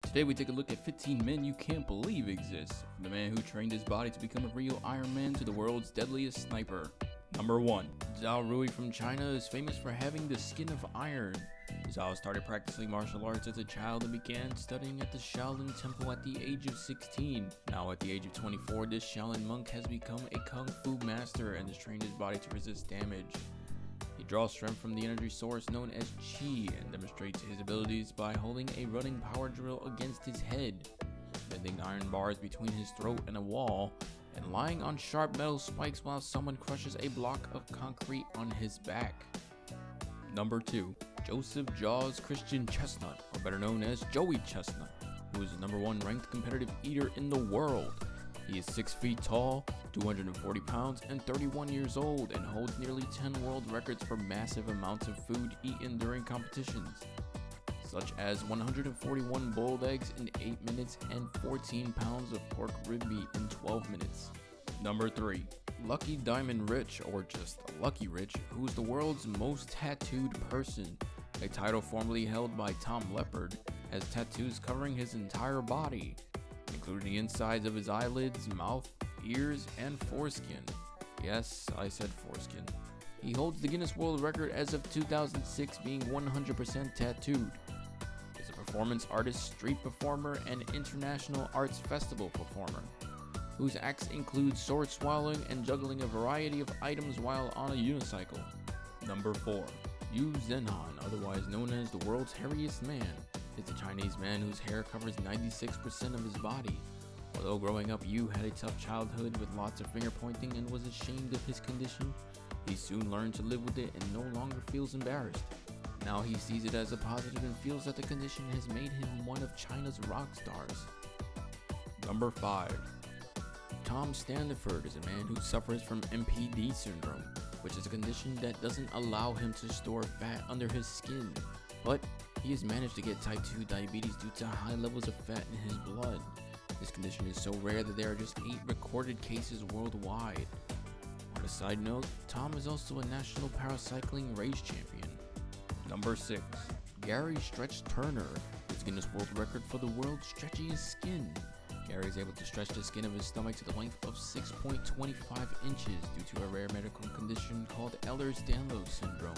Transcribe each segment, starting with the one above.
Today we take a look at 15 men you can't believe exist, from the man who trained his body to become a real Iron Man to the world's deadliest sniper. Number 1. Zhao Rui from China is famous for having the skin of iron. Zhao started practicing martial arts as a child and began studying at the Shaolin Temple at the age of 16. Now at the age of 24, this Shaolin Monk has become a Kung Fu master and has trained his body to resist damage. He draws strength from the energy source known as Qi and demonstrates his abilities by holding a running power drill against his head, bending iron bars between his throat and a wall, and lying on sharp metal spikes while someone crushes a block of concrete on his back. Number 2. Joseph Jaws Christian Chestnut, or better known as Joey Chestnut, who is the number 1 ranked competitive eater in the world. He is 6 feet tall, 240 pounds, and 31 years old, and holds nearly 10 world records for massive amounts of food eaten during competitions, such as 141 boiled eggs in 8 minutes and 14 pounds of pork rib meat in 12 minutes. Number 3. Lucky Diamond Rich, or just Lucky Rich, who is the world's most tattooed person, a title formerly held by Tom Leppard, has tattoos covering his entire body, including the insides of his eyelids, mouth, ears, and foreskin. Yes, I said foreskin. He holds the Guinness World Record as of 2006, being 100% tattooed. He's a performance artist, street performer, and international arts festival performer, whose acts include sword swallowing and juggling a variety of items while on a unicycle. Number 4. Yu Zhenhan, otherwise known as the world's hairiest man, is a Chinese man whose hair covers 96% of his body. Although growing up, Yu had a tough childhood with lots of finger pointing and was ashamed of his condition, he soon learned to live with it and no longer feels embarrassed. Now he sees it as a positive and feels that the condition has made him one of China's rock stars. Number 5. Tom Standiford is a man who suffers from MPD syndrome, which is a condition that doesn't allow him to store fat under his skin, but he has managed to get type 2 diabetes due to high levels of fat in his blood. This condition is so rare that there are just 8 recorded cases worldwide. On a side note, Tom is also a national paracycling race champion. Number 6. Gary Stretch Turner is Guinness World Record for the world's stretchiest skin. Gary is able to stretch the skin of his stomach to the length of 6.25 inches due to a rare medical condition called Ehlers-Danlos syndrome,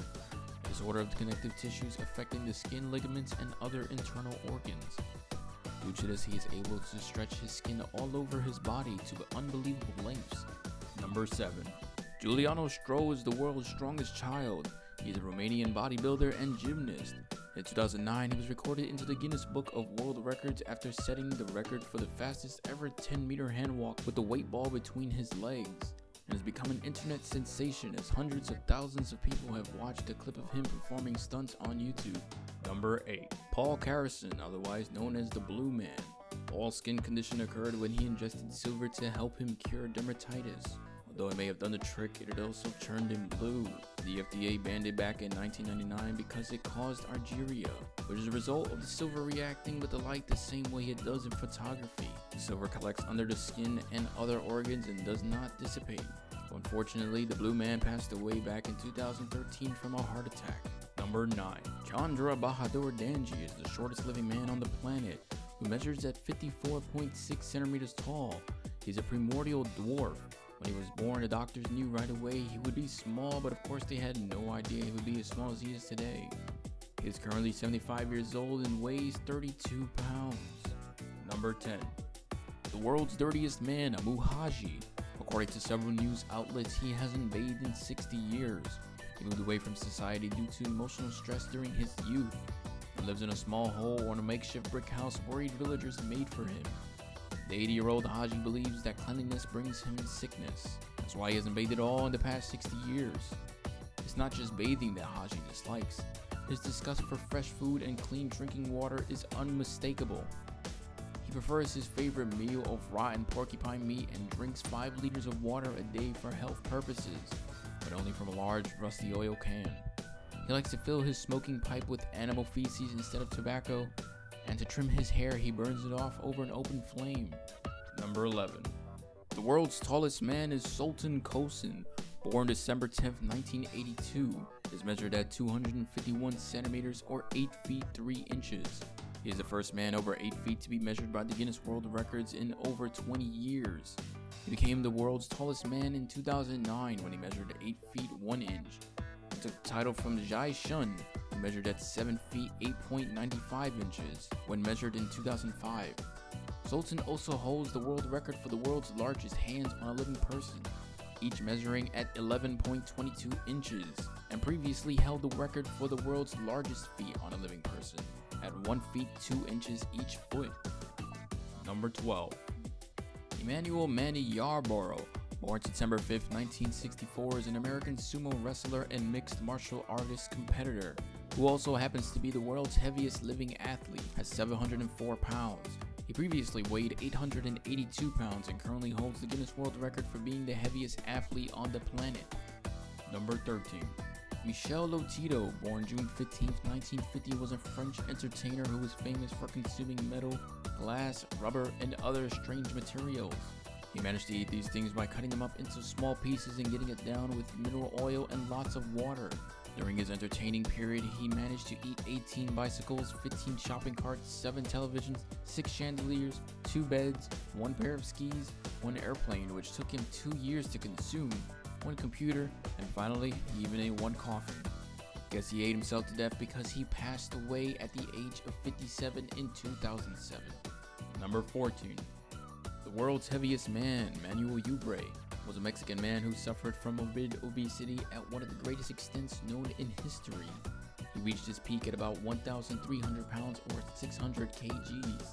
a disorder of the connective tissues affecting the skin, ligaments, and other internal organs. Due to this, he is able to stretch his skin all over his body to unbelievable lengths. Number 7. Giuliano Stroe is the world's strongest child. He is a Romanian bodybuilder and gymnast. In 2009, he was recorded into the Guinness Book of World Records after setting the record for the fastest ever 10-meter hand walk with the weight ball between his legs, and has become an internet sensation as hundreds of thousands of people have watched a clip of him performing stunts on YouTube. Number 8. Paul Carrison, otherwise known as the Blue Man. Paul's skin condition occurred when he ingested silver to help him cure dermatitis. Although it may have done the trick, it had also turned him blue. The FDA banned it back in 1999 because it caused argyria, which is a result of the silver reacting with the light the same way it does in photography. The silver collects under the skin and other organs and does not dissipate. Unfortunately, the Blue Man passed away back in 2013 from a heart attack. Number 9. Chandra Bahadur Danji is the shortest living man on the planet, who measures at 54.6 centimeters tall. He's a primordial dwarf. When he was born, the doctors knew right away he would be small, but of course they had no idea he would be as small as he is today. He is currently 75 years old and weighs 32 pounds. Number 10. The world's dirtiest man, Huma-Huma. According to several news outlets, he hasn't bathed in 60 years. He moved away from society due to emotional stress during his youth. He lives in a small hole or in a makeshift brick house worried villagers made for him. The 80-year-old Haji believes that cleanliness brings him sickness. That's why he hasn't bathed at all in the past 60 years. It's not just bathing that Haji dislikes. His disgust for fresh food and clean drinking water is unmistakable. He prefers his favorite meal of rotten porcupine meat and drinks 5 liters of water a day for health purposes, but only from a large rusty oil can. He likes to fill his smoking pipe with animal feces instead of tobacco, and to trim his hair, he burns it off over an open flame. Number 11. The world's tallest man is Sultan Kosin. Born December 10th, 1982, is measured at 251 centimeters or 8 feet 3 inches. He is the first man over 8 feet to be measured by the Guinness World Records in over 20 years. He became the world's tallest man in 2009 when he measured 8 feet 1 inch. He took the title from Jai Shun, who measured at 7 feet 8.95 inches when measured in 2005. Sultan also holds the world record for the world's largest hands on a living person, each measuring at 11.22 inches, and previously held the record for the world's largest feet on a living person, at 1 feet 2 inches each foot. Number 12. Emmanuel Manny Yarborough, born September 5, 1964, is an American sumo wrestler and mixed martial artist competitor, who also happens to be the world's heaviest living athlete at 704 pounds. He previously weighed 882 pounds and currently holds the Guinness World Record for being the heaviest athlete on the planet. Number 13. Michel Lotito, born June 15, 1950, was a French entertainer who was famous for consuming metal, glass, rubber, and other strange materials. He managed to eat these things by cutting them up into small pieces and getting it down with mineral oil and lots of water. During his entertaining period, he managed to eat 18 bicycles, 15 shopping carts, 7 televisions, 6 chandeliers, 2 beds, 1 pair of skis, 1 airplane, which took him 2 years to consume, 1 computer, and finally, he even ate 1 coffin. Guess he ate himself to death because he passed away at the age of 57 in 2007. Number 14. The world's heaviest man, Manuel Ubre, was a Mexican man who suffered from morbid obesity at one of the greatest extents known in history. He reached his peak at about 1,300 pounds or 600 kgs.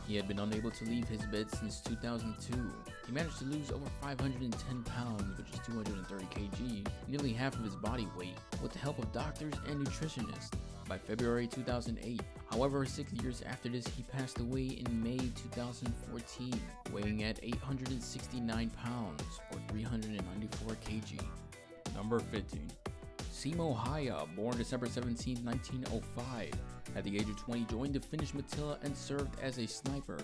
He had been unable to leave his bed since 2002. He managed to lose over 510 pounds, which is 230 kg, nearly half of his body weight, with the help of doctors and nutritionists, by February 2008. However, 6 years after this, he passed away in May 2014, weighing at 869 pounds, or 394 kg. Number 15. Simo Haya, born December 17, 1905, at the age of 20 joined the Finnish Matilla and served as a sniper.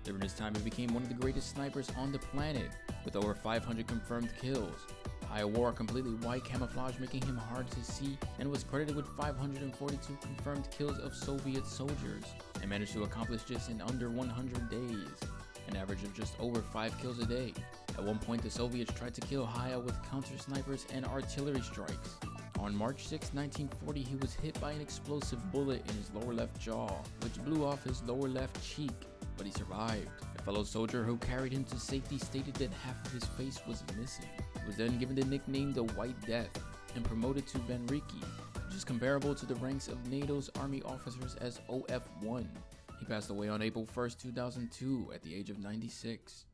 During this time, he became one of the greatest snipers on the planet, with over 500 confirmed kills. Haya wore a completely white camouflage, making him hard to see, and was credited with 542 confirmed kills of Soviet soldiers, and managed to accomplish this in under 100 days, an average of just over 5 kills a day. At one point, the Soviets tried to kill Haya with counter-snipers and artillery strikes. On March 6, 1940, he was hit by an explosive bullet in his lower left jaw, which blew off his lower left cheek, but he survived. A fellow soldier who carried him to safety stated that half of his face was missing. He was then given the nickname the White Death and promoted to Vanriki, which is comparable to the ranks of NATO's army officers as OF-1. He passed away on April 1, 2002 at the age of 96.